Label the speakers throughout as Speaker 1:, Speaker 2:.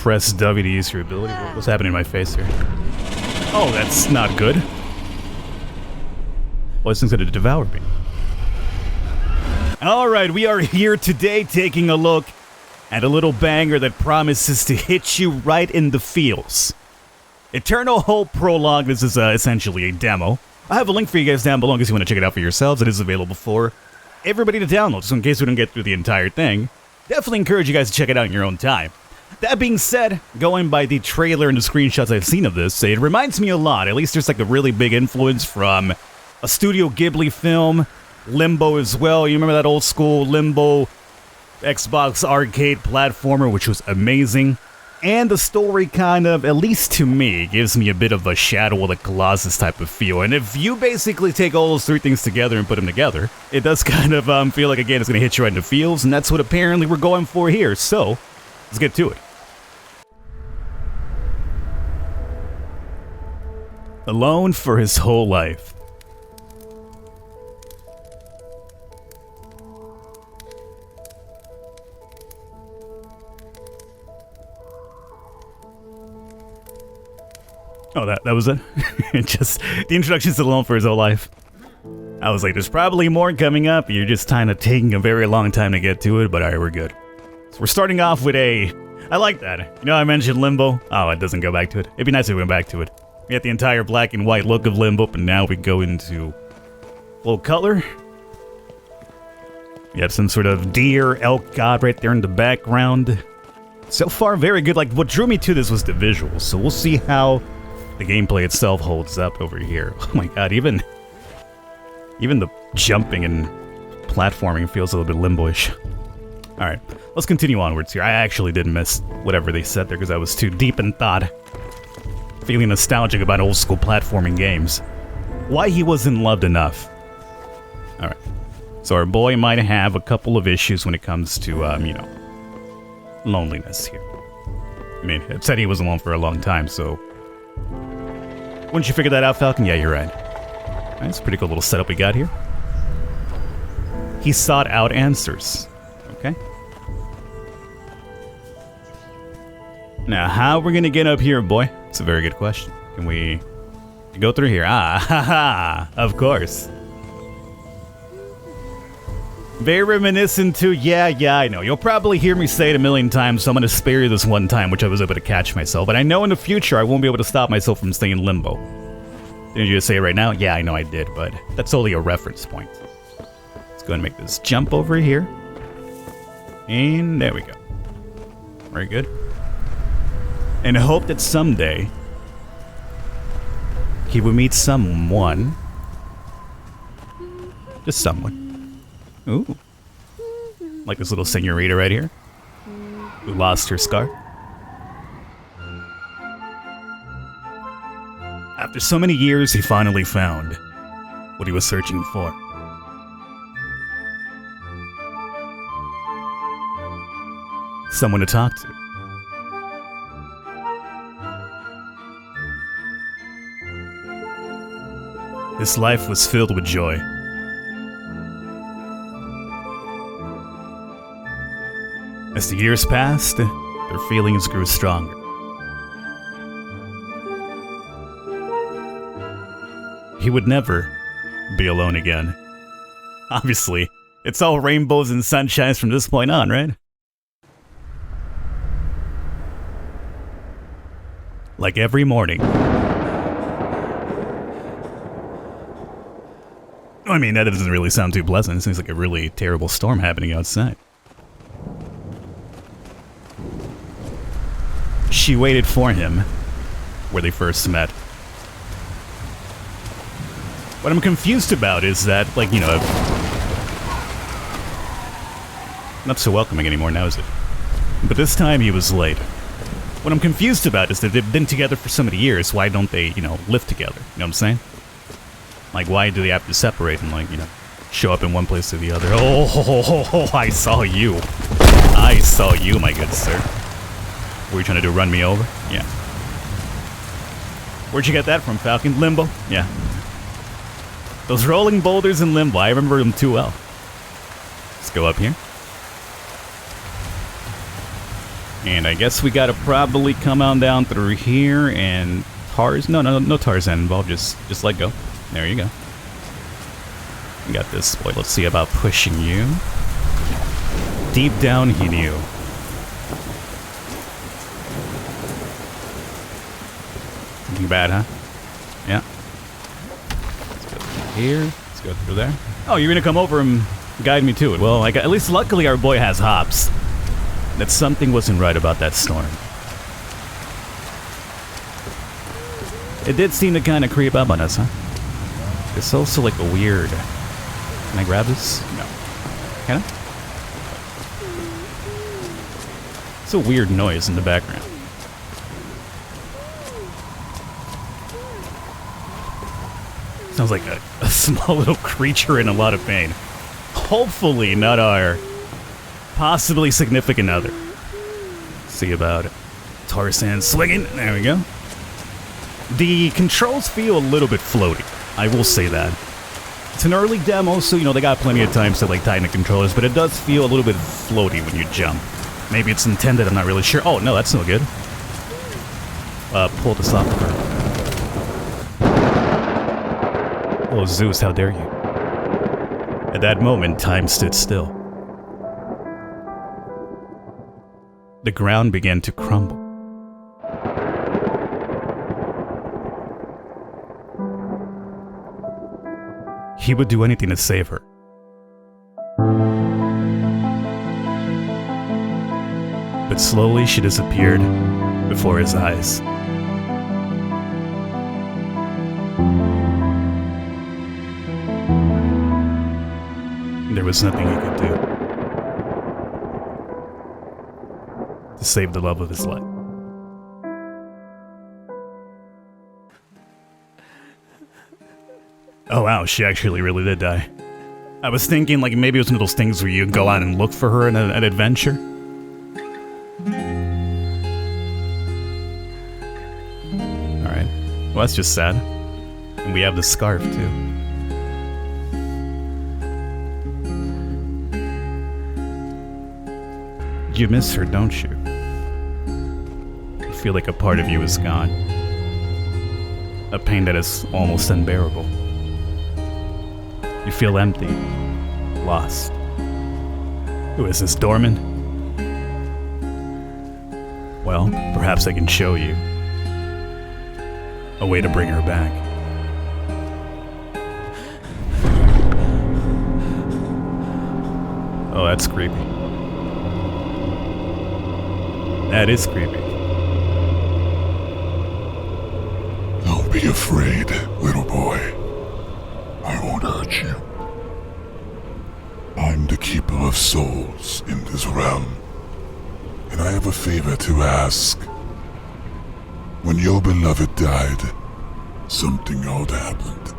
Speaker 1: press W to use your ability. What's happening in my face here? Oh, that's not good. Well, this thing's gonna devour me. Alright, we are here today taking a look at a little banger that promises to hit you right in the feels. Eternal Hope Prologue. This is essentially a demo. I have a link for you guys down below in case you want to check it out for yourselves. It is available for everybody to download, so in case we don't get through the entire thing, definitely encourage you guys to check it out in your own time. That being said, going by the trailer and the screenshots I've seen of this, it reminds me a lot. At least there's like a really big influence from a Studio Ghibli film, Limbo as well. You remember that old school Limbo Xbox arcade platformer, which was amazing. And the story kind of, at least to me, gives me a bit of a Shadow of the Colossus type of feel. And if you basically take all those three things together and put them together, it does kind of feel like, again, it's going to hit you right in the feels, and that's what apparently we're going for here. So, let's get to it. Alone for his whole life. Oh, that was it? Just the introduction's Alone for his whole life. I was like, there's probably more coming up. You're just kind of taking a very long time to get to it, but alright, we're good. So we're starting off with I like that. You know, I mentioned Limbo. Oh, it doesn't go back to it. It'd be nice if we went back to it. We got the entire black and white look of Limbo, but now we go into full color. You have some sort of deer, elk god right there in the background. So far, very good. Like, what drew me to this was the visuals, so we'll see how the gameplay itself holds up over here. Oh my god, even the jumping and platforming feels a little bit Limbo-ish. Alright, let's continue onwards here. I actually didn't miss whatever they said there because I was too deep in thought. Feeling nostalgic about old school platforming games. Why he wasn't loved enough. Alright, so our boy might have a couple of issues when it comes to, you know, loneliness here. I mean, it said he was alone for a long time, so... Wouldn't you figure that out, Falcon? Yeah, you're right. That's a pretty cool little setup we got here. He sought out answers. Okay. Now, how we're gonna get up here, boy? It's a very good question. Can we go through here? Ah, haha, of course. Very reminiscent to, yeah, I know. You'll probably hear me say it a million times, so I'm gonna spare you this one time, which I was able to catch myself. But I know in the future I won't be able to stop myself from staying in Limbo. Didn't you just say it right now? Yeah, I know I did, but that's only a reference point. Let's go and make this jump over here. And there we go. Very good. And I hope that someday he will meet someone. Just someone. Ooh. Like this little senorita right here, who lost her scar. After so many years, he finally found what he was searching for. Someone to talk to. His life was filled with joy. As the years passed, their feelings grew stronger. He would never be alone again. Obviously, it's all rainbows and sunshines from this point on, right? Like every morning. I mean, that doesn't really sound too pleasant. It seems like a really terrible storm happening outside. She waited for him where they first met. What I'm confused about is that, like, you know, not so welcoming anymore now, is it? But this time he was late. What I'm confused about is that they've been together for so many years. Why don't they, you know, live together? You know what I'm saying? Like, why do they have to separate and, like, you know, show up in one place or the other? Oh, I saw you. I saw you, my good sir. Were you trying to do run me over? Yeah. Where'd you get that from, Falcon? Limbo? Yeah. Those rolling boulders in Limbo, I remember them too well. Let's go up here. And I guess we gotta probably come on down through here and no Tarzan involved, just let go. There you go. We got this boy. Let's see about pushing you. Deep down he knew. Something bad, huh? Yeah. Let's go through here. Let's go through there. Oh, you're gonna come over and guide me to it. Well, like, at least luckily our boy has hops. That something wasn't right about that storm. It did seem to kind of creep up on us, huh? It's also like a weird... Can I grab this? No. Can I? It's a weird noise in the background. Sounds like a small little creature in a lot of pain. Hopefully not our possibly significant other. See about it. Tarzan swinging. There we go. The controls feel a little bit floaty. I will say that. It's an early demo, so, you know, they got plenty of time to, like, tighten the controllers, but it does feel a little bit floaty when you jump. Maybe it's intended, I'm not really sure. Oh, no, that's no good. Pull this off of her. Oh, Zeus, how dare you. At that moment, time stood still. The ground began to crumble. He would do anything to save her. But slowly she disappeared before his eyes. There was nothing he could do to save the love of his life. Oh wow, she actually really did die. I was thinking like maybe it was one of those things where you go out and look for her in an adventure. Alright. Well, that's just sad. And we have the scarf too. You miss her, don't you? You feel like a part of you is gone. A pain that is almost unbearable. You feel empty, lost. Who is this, Dorman? Well, perhaps I can show you a way to bring her back. Oh, that's creepy. That is creepy.
Speaker 2: Don't be afraid, little boy. I won't hurt you. I'm the keeper of souls in this realm, and I have a favor to ask. When your beloved died, something odd happened.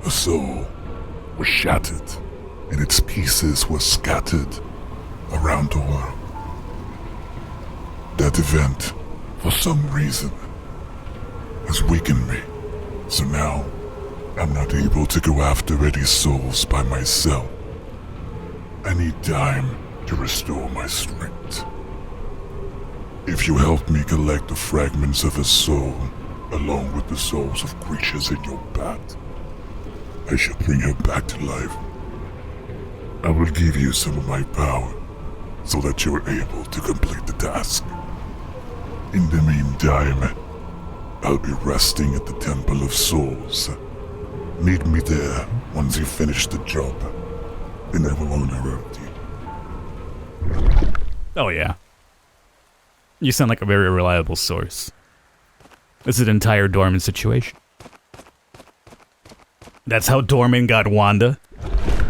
Speaker 2: A soul was shattered, and its pieces were scattered around the world. That event, for some reason, has weakened me, so now I'm not able to go after any souls by myself. I need time to restore my strength. If you help me collect the fragments of a soul, along with the souls of creatures in your path, I shall bring her back to life. I will give you some of my power, so that you're able to complete the task. In the meantime, I'll be resting at the Temple of Souls. Meet me there once you finish the job, and I will interrupt you.
Speaker 1: Oh yeah. You sound like a very reliable source. This is an entire Dorman situation. That's how Dorman got Wanda.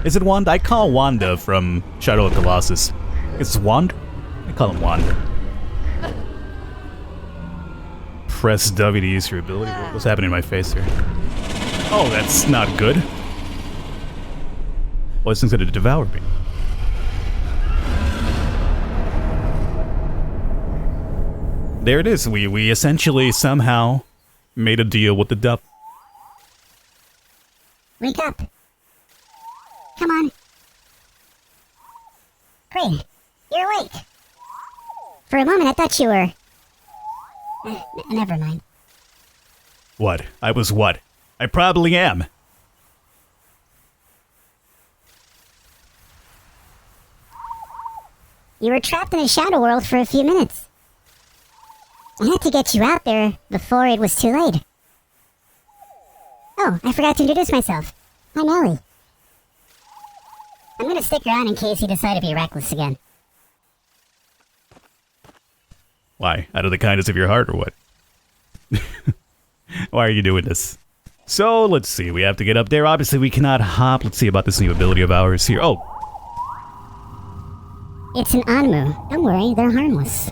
Speaker 1: Is it Wanda? I call Wanda from Shadow of the Colossus. It's Wanda? I call him Wanda. Press W to use your ability. What's happening in my face here? Oh, that's not good. Well, this thing's gonna devour me. There it is. We essentially somehow made a deal with the devil.
Speaker 3: Wake up. Come on. Crane, you're awake. For a moment, I thought you were... Never mind.
Speaker 1: What? I was what? I probably am.
Speaker 3: You were trapped in a shadow world for a few minutes. I had to get you out there before it was too late. Oh, I forgot to introduce myself. I'm Ellie. I'm gonna stick around in case you decide to be reckless again.
Speaker 1: Why? Out of the kindness of your heart or what? Why are you doing this? So, let's see. We have to get up there. Obviously, we cannot hop. Let's see about this new ability of ours here. Oh!
Speaker 3: It's an Anmu. Don't worry, they're harmless.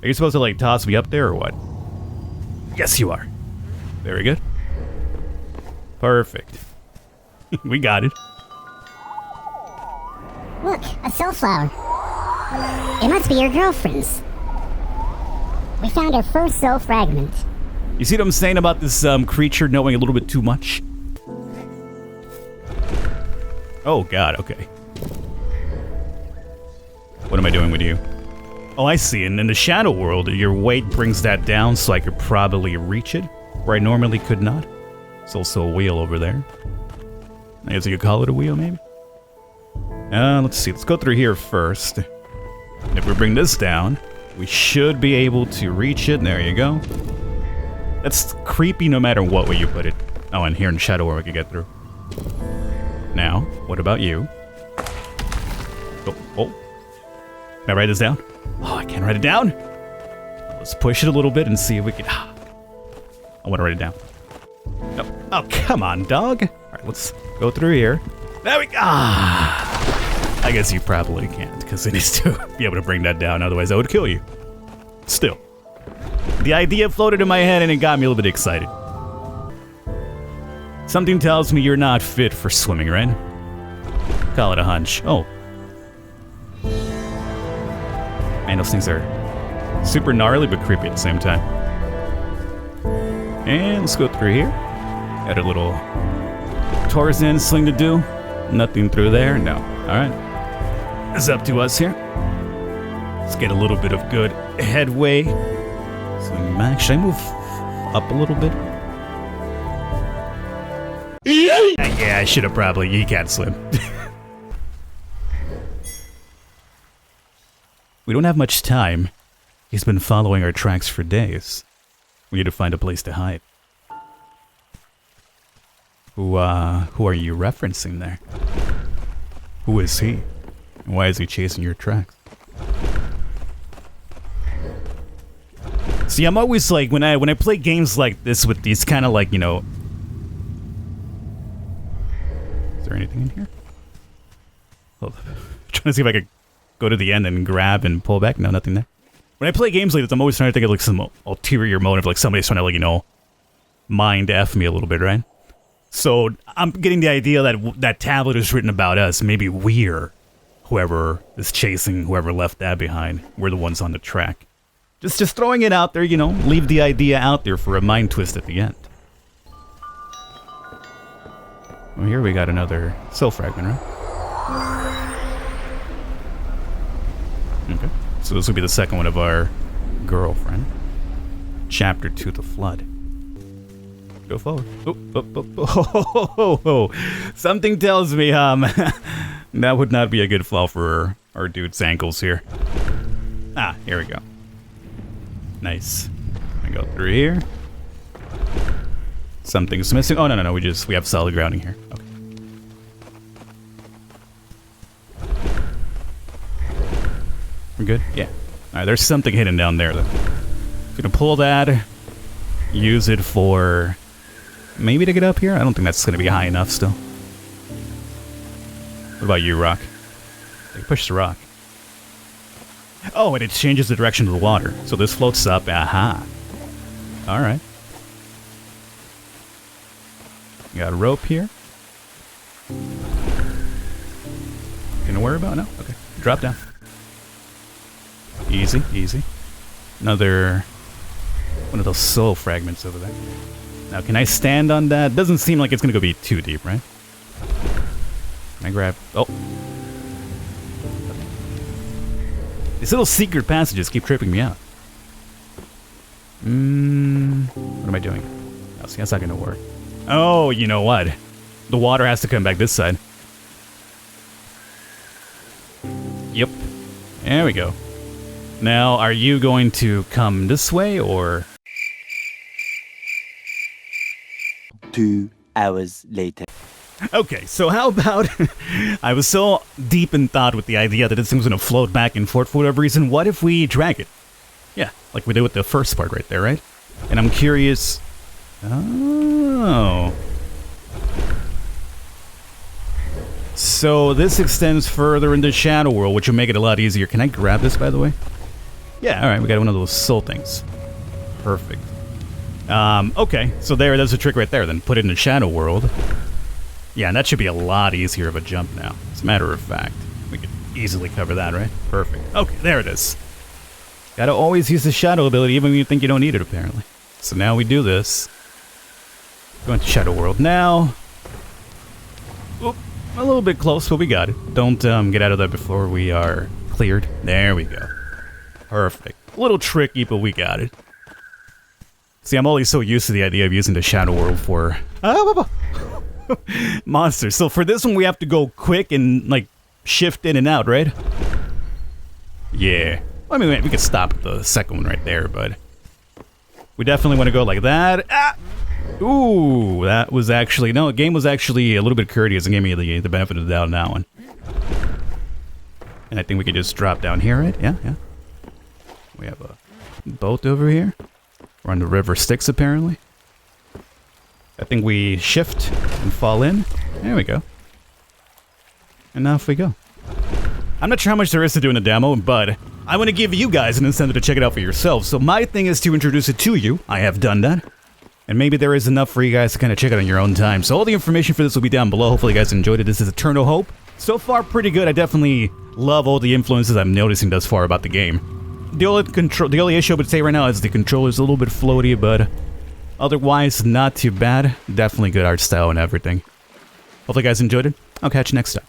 Speaker 1: Are you supposed to, like, toss me up there or what? Yes, you are. Very good. Perfect. We got it.
Speaker 3: Look, a soulflower. It must be your girlfriend's. We found our first soul fragment.
Speaker 1: You see what I'm saying about this creature knowing a little bit too much? Oh, God, okay. What am I doing with you? Oh, I see. And in the shadow world, your weight brings that down so I could probably reach it, where I normally could not. There's also a wheel over there. I guess you could call it a wheel, maybe? Let's see. Let's go through here first. If we bring this down, we should be able to reach it. There you go. That's creepy no matter what way you put it. Oh, and here in Shadow World we can get through. Now, what about you? Oh. Can I write this down? Oh, I can't write it down. Let's push it a little bit and see if we can... I want to write it down. Oh, come on, dog. All right, let's go through here. There we go. I guess you probably can't, because it needs to be able to bring that down, otherwise that would kill you. Still. The idea floated in my head and it got me a little bit excited. Something tells me you're not fit for swimming, right? Call it a hunch. Oh. Man, those things are super gnarly but creepy at the same time. And let's go through here. Got a little Tarzan sling to do. Nothing through there? No. Alright. It's up to us here. Let's get a little bit of good headway. Swing back. Should I move up a little bit? Yeah, I should have probably. You can't swim. We don't have much time. He's been following our tracks for days. We need to find a place to hide. Who are you referencing there? Who is he? And why is he chasing your tracks? See, I'm always like, when I play games like this with these kind of like, you know... Is there anything in here? Hold on. I'm trying to see if I could go to the end and grab and pull back. No, nothing there. When I play games like this, I'm always trying to think of like some ulterior motive, like somebody's trying to like, you know, mind F me a little bit, right? So I'm getting the idea that that tablet is written about us. Maybe we're whoever is chasing whoever left that behind. We're the ones on the track. Just throwing it out there, you know, leave the idea out there for a mind twist at the end. Well, here we got another soul fragment, right? Okay, so this will be the second one of our girlfriend. Chapter 2, The Flood. Go forward. Oh. Something tells me, that would not be a good fall for our dude's ankles here. Ah, here we go. Nice. I go through here. Something's missing. Oh, no. We have solid grounding here. Okay. We're good? Yeah. Alright, there's something hidden down there, though. Gonna pull that. Use it for... maybe to get up here? I don't think that's gonna be high enough still. What about you, Rock? Hey, push the rock. Oh, and it changes the direction of the water. So this floats up. Aha. Alright. Got a rope here. Gonna worry about? No? Okay. Drop down. Easy, easy. Another one of those soul fragments over there. Now, can I stand on that? Doesn't seem like it's gonna go be too deep, right? Can I grab... oh. These little secret passages keep tripping me out. What am I doing? Oh, see, that's not gonna work. Oh, you know what? The water has to come back this side. Yep. There we go. Now, are you going to come this way, or...?
Speaker 4: 2 hours later.
Speaker 1: Okay, so how about... I was so deep in thought with the idea that this thing's gonna float back and forth for whatever reason. What if we drag it? Yeah, like we did with the first part right there, right? And I'm curious... Oh... So this extends further into Shadow World, which will make it a lot easier. Can I grab this, by the way? Yeah, alright, we got one of those soul things. Perfect. Okay, so there's a trick right there, then. Put it in the Shadow World. Yeah, and that should be a lot easier of a jump now. As a matter of fact. We could easily cover that, right? Perfect. Okay, there it is. Gotta always use the Shadow ability, even when you think you don't need it, apparently. So now we do this. Go into Shadow World now. Oop, a little bit close, but we got it. Don't get out of there before we are cleared. There we go. Perfect. A little tricky, but we got it. See, I'm always so used to the idea of using the Shadow World for... monsters. So for this one, we have to go quick and, like, shift in and out, right? Yeah. I mean, we could stop at the second one right there, but... we definitely want to go like that. Ah! Ooh, that was actually... no, the game was actually a little bit courteous and gave me the benefit of the doubt on that one. And I think we could just drop down here, right? Yeah, yeah. We have a boat over here. We're on the river Styx, apparently. I think we shift and fall in. There we go. And now off we go. I'm not sure how much there is to do in the demo, but I want to give you guys an incentive to check it out for yourselves. So my thing is to introduce it to you. I have done that. And maybe there is enough for you guys to kind of check it on your own time. So all the information for this will be down below. Hopefully you guys enjoyed it. This is Eternal Hope. So far, pretty good. I definitely love all the influences I'm noticing thus far about the game. The only issue I would say right now is the controller's a little bit floaty, but otherwise, not too bad. Definitely good art style and everything. Hopefully you guys enjoyed it. I'll catch you next time.